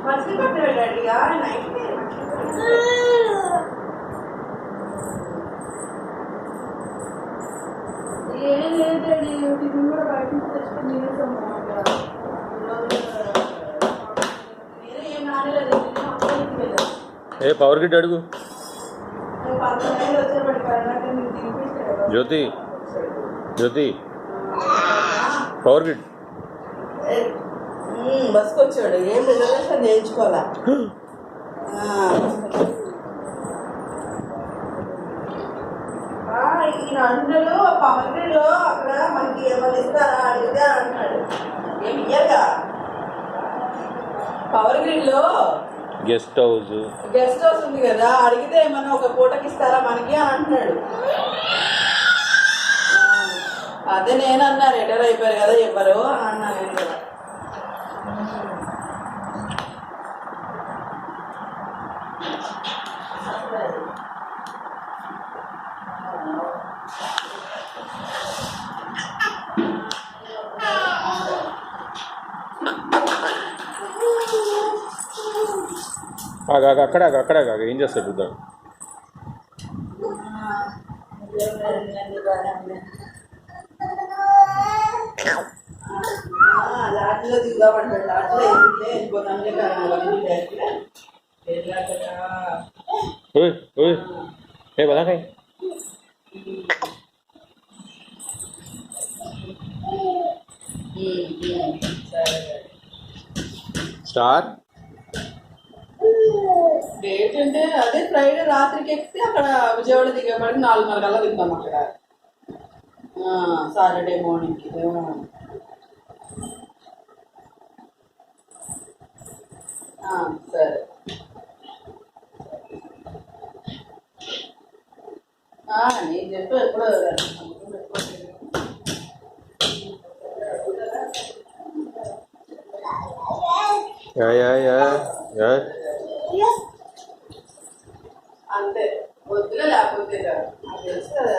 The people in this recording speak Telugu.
మర్చి పట్టాడు డాడీగా నైట్ ఏం లేదు డాడీ టిఫిన్ కూడా బయట నుంచి తెచ్చుకొని తినేసాము ఏం నానలేదు ఏ పవర్ గిట్ అడుగు జ్యోతి జ్యోతి పవర్ గిట్ బస్కి వచ్చాడు ఏం రిజర్వేషన్ చేయించుకోవాలా ఈయన అంటాడు పవర్ గ్రిడ్ అక్కడ మనకి ఏమైనా ఇస్తారా అడిగితే అంటున్నాడు ఏమి ఇయ్యగా పవర్ గ్రిడ్ లో గెస్ట్ హౌస్ ఉంది కదా అడిగితే ఏమన్నా ఒక పూటకి ఇస్తారా మనకి అని అంటున్నాడు అదే నేను అన్నా రిటైర్ అయిపోయారు కదా ఇవ్వరు అని అన్నా నేను కూడా అక్కడ ఏం చేస్తాడు చూద్దాం లాడ్జ్లో దిగుదామంటాడు లాడ్జ్లో వెళ్ళిపోతాంటే బలాకాయ స్టార్ డేట్ అంటే అదే ఫ్రైడే రాత్రికి ఎక్కితే అక్కడ విజయవాడ దిగబడి 4:30 కల్లా దిగుతాం అక్కడ సాటర్డే మార్నింగ్కి సరే నేను చెప్పు ఎప్పుడో అంతే వద్దులే లేకపోతే తెలుసు కదా